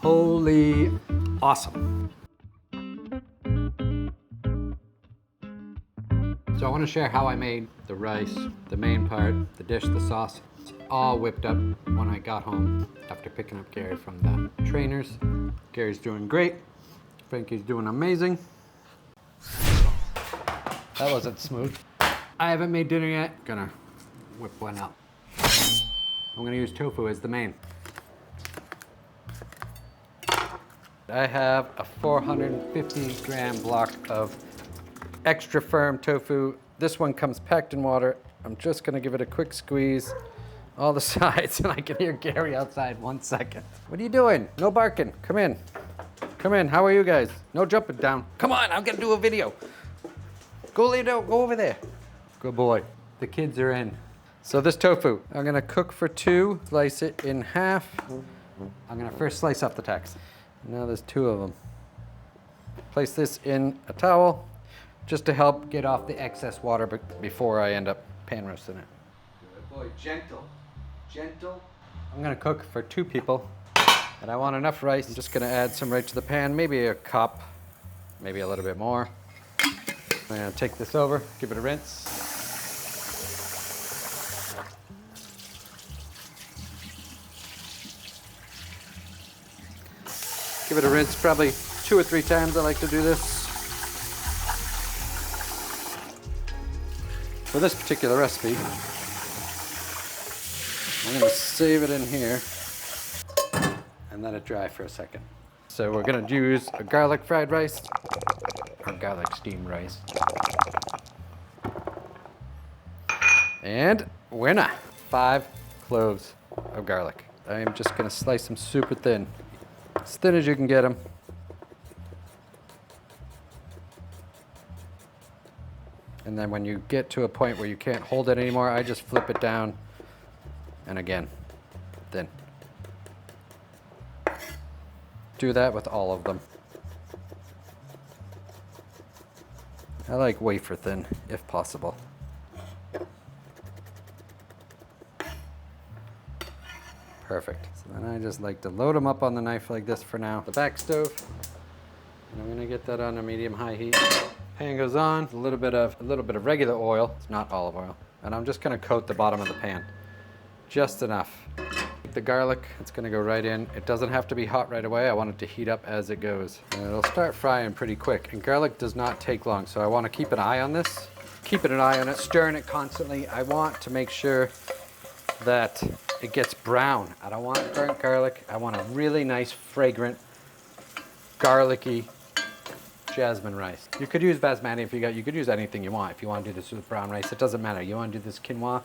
Holy awesome. So I want to share how I made the rice, the main part, the dish, the sauce. It's all whipped up when I got home after picking up Gary from the trainers. Gary's doing great. Frankie's doing amazing. That wasn't smooth. I haven't made dinner yet. Gonna whip one up. I'm gonna use tofu as the main. I have a 450 gram block of extra firm tofu. This one comes packed in water. I'm just gonna give it a quick squeeze all the sides, and I can hear Gary outside 1 second. What are you doing? No barking. Come in. Come in. How are you guys? No jumping down. Come on, I'm gonna do a video. Go lay down. Go over there. Good boy. The kids are in. So this tofu, I'm gonna cook for 2, slice it in half. I'm gonna first slice up the text. Now there's 2 of them. Place this in a towel just to help get off the excess water before I end up pan roasting it. Good boy, gentle, gentle. I'm gonna cook for 2 people, and I want enough rice. I'm just gonna add some right to the pan, maybe a cup, maybe a little bit more. I'm gonna take this over, give it a rinse. Give it a rinse probably 2 or 3 times. I like to do this. For this particular recipe, I'm gonna save it in here and let it dry for a second. So we're gonna use a garlic fried rice, or garlic steamed rice. And winner, 5 cloves of garlic. I am just gonna slice them super thin. As thin as you can get them. And then when you get to a point where you can't hold it anymore, I just flip it down. And again, thin. Do that with all of them. I like wafer thin, if possible. Perfect. So then I just like to load them up on the knife like this for now. The back stove. And I'm gonna get that on a medium-high heat. Pan goes on, a little bit of regular oil. It's not olive oil. And I'm just gonna coat the bottom of the pan. Just enough. The garlic, it's gonna go right in. It doesn't have to be hot right away. I want it to heat up as it goes. And it'll start frying pretty quick. And garlic does not take long, so I wanna keep an eye on this. Keeping an eye on it, stirring it constantly. I want to make sure that it gets brown. I don't want burnt garlic. I want a really nice, fragrant, garlicky jasmine rice. You could use basmati if you could use anything you want. If you want to do this with brown rice, it doesn't matter. You want to do this quinoa,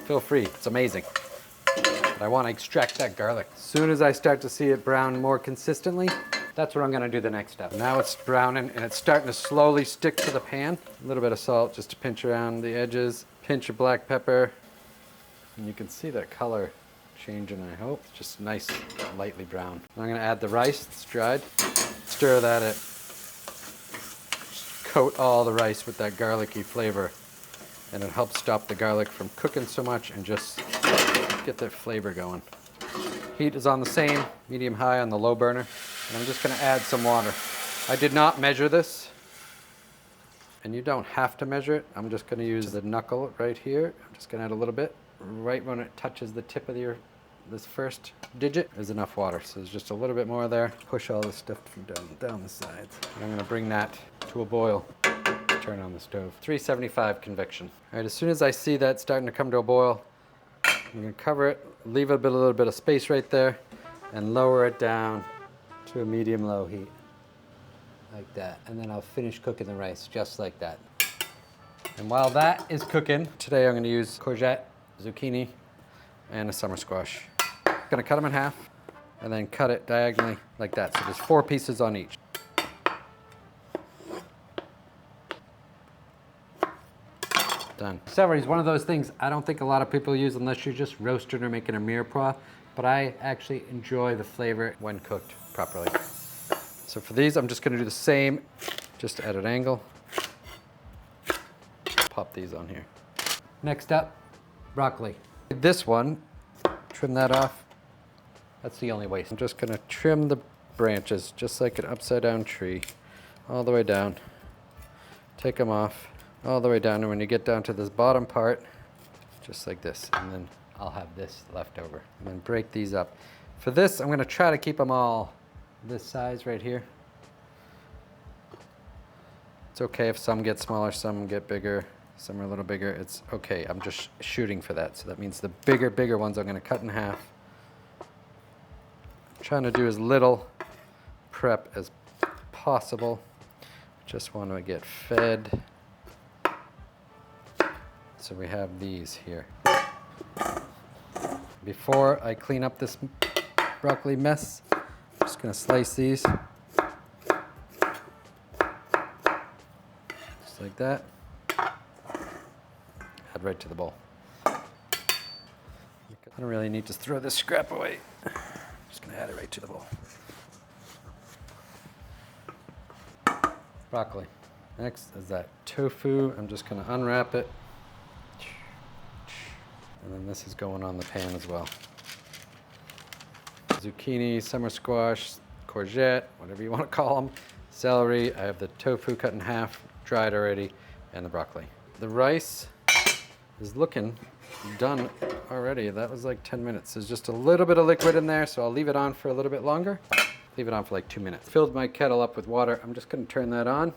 feel free. It's amazing. But I want to extract that garlic. As soon as I start to see it brown more consistently, that's what I'm going to do the next step. Now it's browning and it's starting to slowly stick to the pan. A little bit of salt just to pinch around the edges. Pinch of black pepper. And you can see that color changing, I hope. It's just nice, lightly brown. I'm going to add the rice that's dried. Stir that in. Coat all the rice with that garlicky flavor, and it helps stop the garlic from cooking so much and just get that flavor going. Heat is on the same, medium-high on the low burner, and I'm just going to add some water. I did not measure this, and you don't have to measure it. I'm just going to use the knuckle right here. I'm just going to add a little bit. Right when it touches the tip of this first digit is enough water. So there's just a little bit more there. Push all this stuff from down the sides. And I'm gonna bring that to a boil. Turn on the stove. 375 convection. All right, as soon as I see that starting to come to a boil, I'm gonna cover it, leave a little bit of space right there, and lower it down to a medium-low heat. Like that. And then I'll finish cooking the rice just like that. And while that is cooking, today I'm gonna use courgette, zucchini, and a summer squash. Gonna cut them in half and then cut it diagonally like that. So there's 4 pieces on each. Done. Celery is one of those things I don't think a lot of people use unless you're just roasting or making a mirepoix, but I actually enjoy the flavor when cooked properly. So for these, I'm just gonna do the same, just at an angle. Pop these on here. Next up, broccoli. This one, trim that off. That's the only waste. I'm just gonna trim the branches just like an upside down tree, all the way down. Take them off all the way down, and when you get down to this bottom part, just like this, and then I'll have this left over. And then break these up. For this, I'm gonna try to keep them all this size right here. It's okay if some get smaller, some get bigger, some are a little bigger. It's okay, I'm just shooting for that. So that means the bigger ones I'm gonna cut in half. I'm trying to do as little prep as possible. Just want to get fed. So we have these here. Before I clean up this broccoli mess, I'm just gonna slice these. Just like that. Add right to the bowl. I don't really need to throw this scrap away. I'm just gonna add it right to the bowl. Broccoli. Next is that tofu. I'm just gonna unwrap it. And then this is going on the pan as well. Zucchini, summer squash, courgette, whatever you want to call them. Celery. I have the tofu cut in half, dried already, and the broccoli. The rice is looking done already. That was like 10 minutes. There's just a little bit of liquid in there, so I'll leave it on for a little bit longer. Leave it on for like 2 minutes. Filled my kettle up with water. I'm just gonna turn that on.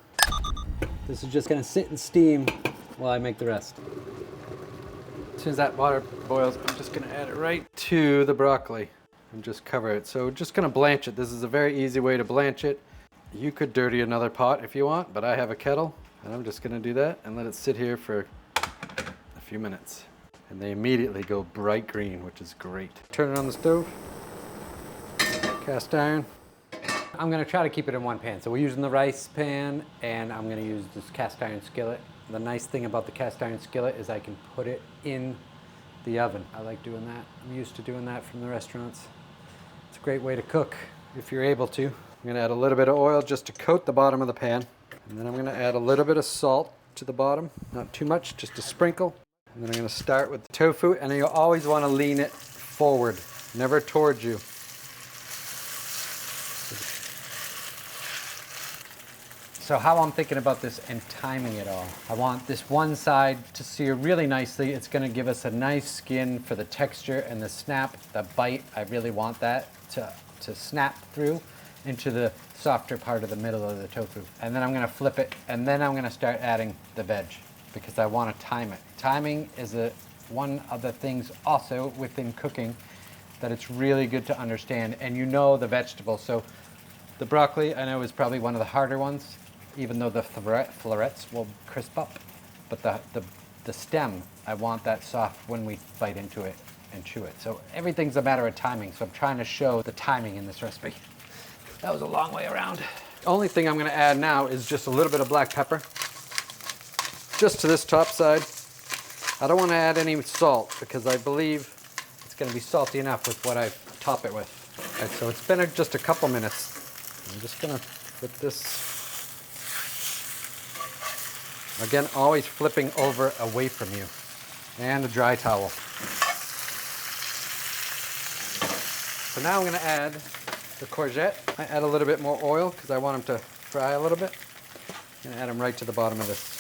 This is just gonna sit and steam while I make the rest. As soon as that water boils, I'm just gonna add it right to the broccoli and just cover it. So just gonna blanch it. This is a very easy way to blanch it. You could dirty another pot if you want, but I have a kettle and I'm just gonna do that and let it sit here for a few minutes. And they immediately go bright green, which is great. Turn it on the stove, cast iron. I'm gonna try to keep it in one pan. So we're using the rice pan and I'm gonna use this cast iron skillet. The nice thing about the cast iron skillet is I can put it in the oven. I like doing that. I'm used to doing that from the restaurants. It's a great way to cook if you're able to. I'm gonna add a little bit of oil just to coat the bottom of the pan. And then I'm gonna add a little bit of salt to the bottom. Not too much, just a sprinkle. And then I'm gonna start with the tofu, and you always wanna lean it forward, never towards you. So how I'm thinking about this and timing it all. I want this one side to sear really nicely. It's gonna give us a nice skin for the texture and the snap, the bite. I really want that to snap through into the softer part of the middle of the tofu. And then I'm gonna flip it, and then I'm gonna start adding the veg because I wanna time it. Timing is one of the things also within cooking that it's really good to understand, and you know the vegetables. So the broccoli, I know, is probably one of the harder ones, even though the florets will crisp up. But the stem, I want that soft when we bite into it and chew it. So everything's a matter of timing. So I'm trying to show the timing in this recipe. That was a long way around. Only thing I'm gonna add now is just a little bit of black pepper. Just to this top side. I don't wanna add any salt because I believe it's gonna be salty enough with what I top it with. Okay, so it's been just a couple minutes. I'm just gonna flip this. Again, always flipping over away from you. And a dry towel. So now I'm gonna add the courgette. I add a little bit more oil because I want them to fry a little bit. I'm gonna add them right to the bottom of this.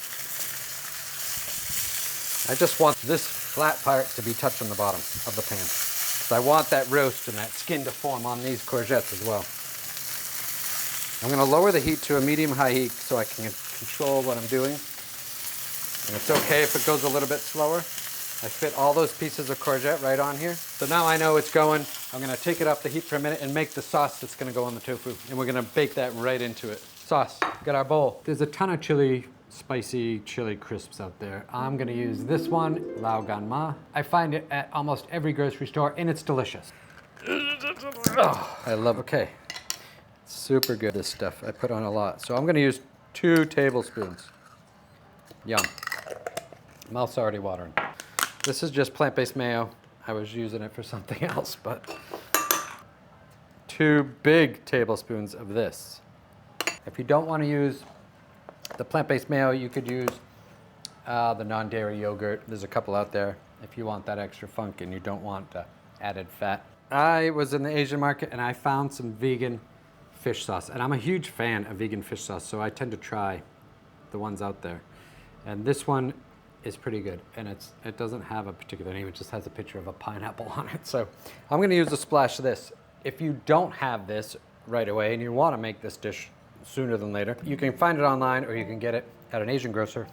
I just want this flat part to be touching the bottom of the pan. Because I want that roast and that skin to form on these courgettes as well. I'm gonna lower the heat to a medium-high heat so I can control what I'm doing. And it's okay if it goes a little bit slower. I fit all those pieces of courgette right on here. So now I know it's going. I'm gonna take it off the heat for a minute and make the sauce that's gonna go on the tofu. And we're gonna bake that right into it. Sauce, got our bowl. There's a ton of spicy chili crisps out there. I'm gonna use this one, Lao Gan Ma. I find it at almost every grocery store and it's delicious. Oh, I love, okay. Super good, this stuff. I put on a lot. So I'm gonna use 2 tablespoons. Yum. Mouth's already watering. This is just plant-based mayo. I was using it for something else, but 2 big tablespoons of this. If you don't want to use the plant-based mayo, you could use the non-dairy yogurt. There's a couple out there if you want that extra funk and you don't want added fat. I was in the Asian market and I found some vegan fish sauce. And I'm a huge fan of vegan fish sauce, so I tend to try the ones out there. And this one is pretty good. And it doesn't have a particular name, it just has a picture of a pineapple on it. So I'm gonna use a splash of this. If you don't have this right away and you wanna make this dish sooner than later, you can find it online or you can get it at an Asian grocer.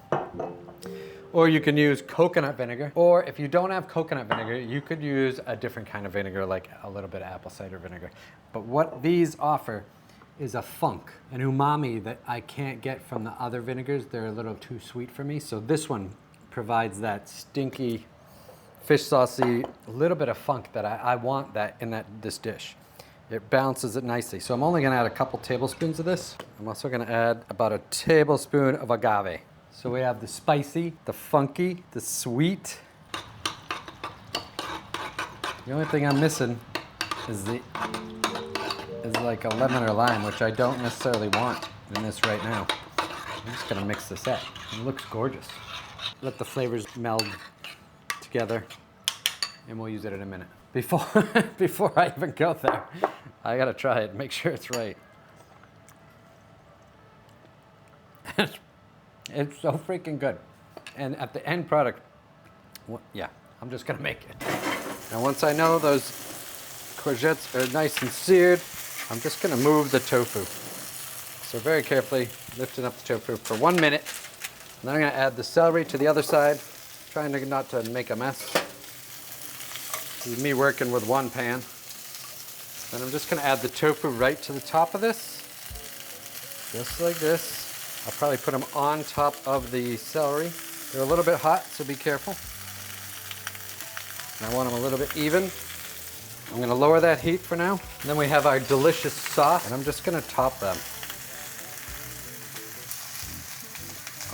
Or you can use coconut vinegar. Or if you don't have coconut vinegar, you could use a different kind of vinegar, like a little bit of apple cider vinegar. But what these offer is a funk, an umami that I can't get from the other vinegars. They're a little too sweet for me. So this one provides that stinky, fish saucy, little bit of funk that I want that in this dish. It balances it nicely. So I'm only gonna add a couple tablespoons of this. I'm also gonna add about a tablespoon of agave. So we have the spicy, the funky, the sweet. The only thing I'm missing is like a lemon or lime, which I don't necessarily want in this right now. I'm just gonna mix this up. It looks gorgeous. Let the flavors meld together, and we'll use it in a minute. Before I even go there, I gotta try it and make sure it's right. It's so freaking good. And at the end product, yeah, I'm just gonna make it. Now once I know those courgettes are nice and seared, I'm just gonna move the tofu. So very carefully lifting up the tofu for 1 minute. And then I'm gonna add the celery to the other side, trying to not to make a mess. This is me working with one pan. Then I'm just gonna add the tofu right to the top of this, just like this. I'll probably put them on top of the celery. They're a little bit hot, so be careful. And I want them a little bit even. I'm gonna lower that heat for now. And then we have our delicious sauce, and I'm just gonna top them.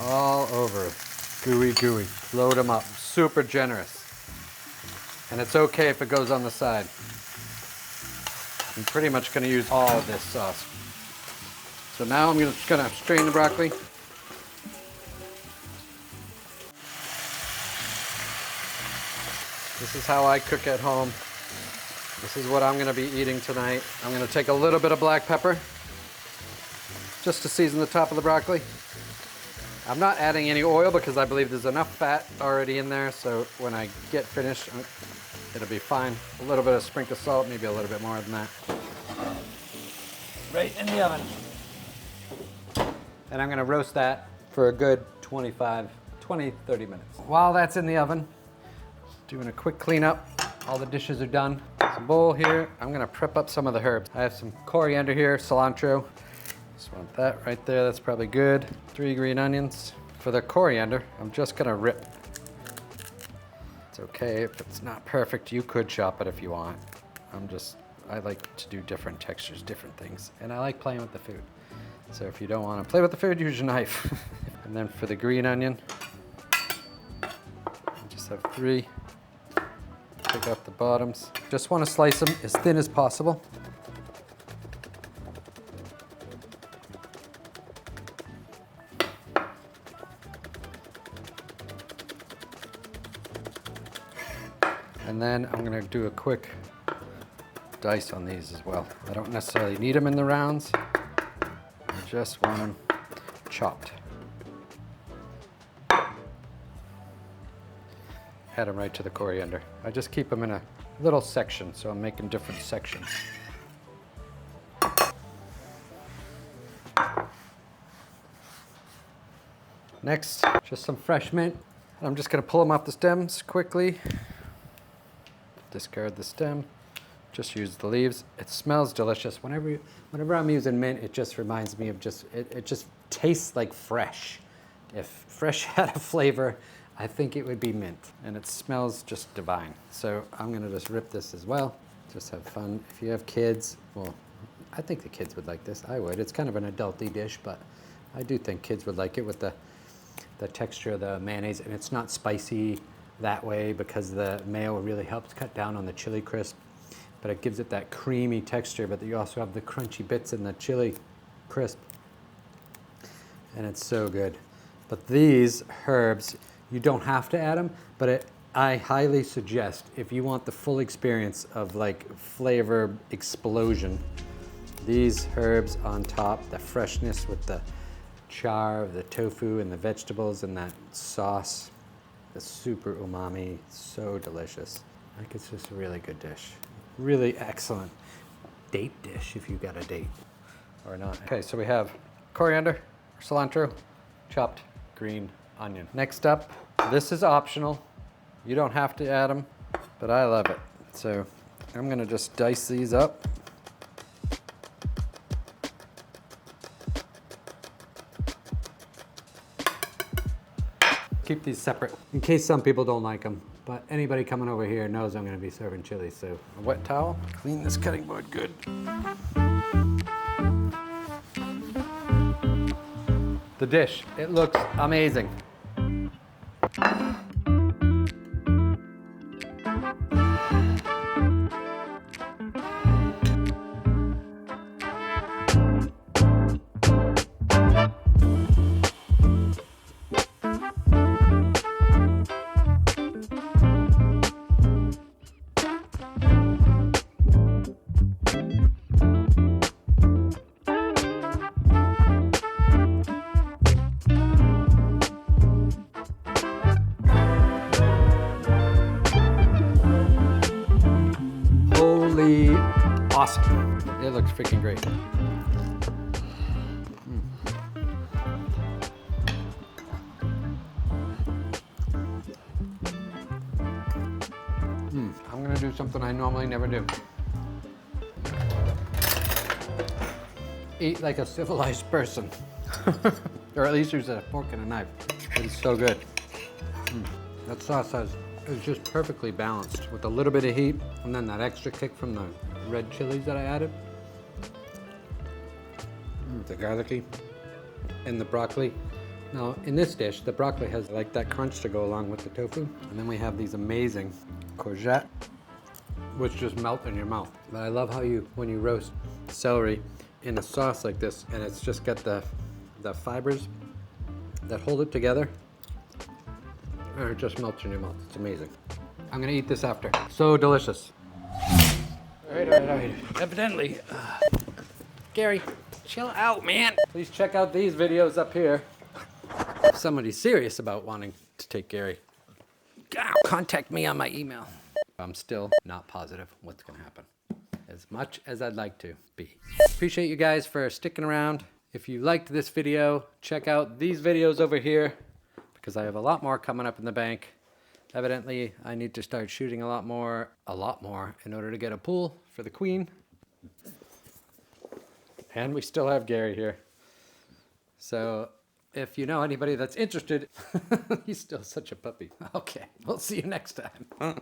All over, gooey, gooey. Load them up, super generous. And it's okay if it goes on the side. I'm pretty much gonna use all of this sauce. So now I'm just gonna strain the broccoli. This is how I cook at home. This is what I'm gonna be eating tonight. I'm gonna take a little bit of black pepper just to season the top of the broccoli. I'm not adding any oil because I believe there's enough fat already in there, so when I get finished, it'll be fine. A little bit of sprinkle of salt, maybe a little bit more than that. Right in the oven. And I'm gonna roast that for a good 20, 30 minutes. While that's in the oven, doing a quick cleanup. All the dishes are done. Some bowl here. I'm gonna prep up some of the herbs. I have some coriander here, cilantro. Just want that right there, that's probably good. 3 green onions. For the coriander, I'm just gonna rip. It's okay if it's not perfect, you could chop it if you want. I like to do different textures, different things, and I like playing with the food. So if you don't want to play with the food, use your knife. And then for the green onion, I just have 3. Take out the bottoms. Just want to slice them as thin as possible. And then I'm going to do a quick dice on these as well. I don't necessarily need them in the rounds. I just want them chopped. Add them right to the coriander. I just keep them in a little section, so I'm making different sections. Next, just some fresh mint. I'm just gonna pull them off the stems quickly. Discard the stem. Just use the leaves. It smells delicious. Whenever I'm using mint, it just reminds me of it just tastes like fresh. If fresh had a flavor, I think it would be mint. And it smells just divine. So I'm gonna just rip this as well. Just have fun. If you have kids, well, I think the kids would like this. I would. It's kind of an adulty dish, but I do think kids would like it with the texture of the mayonnaise. And it's not spicy that way because the mayo really helps cut down on the chili crisp. But it gives it that creamy texture, but you also have the crunchy bits in the chili crisp. And it's so good. But these herbs, you don't have to add them, but I highly suggest, if you want the full experience of like flavor explosion, these herbs on top, the freshness with the char of the tofu and the vegetables and that sauce, the super umami, so delicious. Like it's just a really good dish. Really excellent date dish if you got a date or not. Okay, so we have coriander, cilantro, chopped green onion. Next up, this is optional. You don't have to add them, but I love it. So I'm gonna just dice these up. Keep these separate in case some people don't like them, but anybody coming over here knows I'm gonna be serving chili, so a wet towel, clean this cutting board good. The dish, it looks amazing. Awesome. It looks freaking great. I'm gonna do something I normally never do. Eat like a civilized person. Or at least use a fork and a knife. It's so good. That sauce is just perfectly balanced with a little bit of heat and then that extra kick from the red chilies that I added. The garlicky and the broccoli. Now in this dish, the broccoli has like that crunch to go along with the tofu. And then we have these amazing courgette, which just melt in your mouth. But I love how when you roast celery in a sauce like this, and it's just got the fibers that hold it together, and it just melts in your mouth. It's amazing. I'm gonna eat this after. So delicious. All right. Evidently, Gary, chill out, man. Please check out these videos up here. If somebody's serious about wanting to take Gary, contact me on my email. I'm still not positive what's gonna happen, as much as I'd like to be. Appreciate you guys for sticking around. If you liked this video, check out these videos over here, because I have a lot more coming up in the bank. Evidently, I need to start shooting a lot more in order to get a pool for the queen. And we still have Gary here. So if you know anybody that's interested, he's still such a puppy. Okay, we'll see you next time.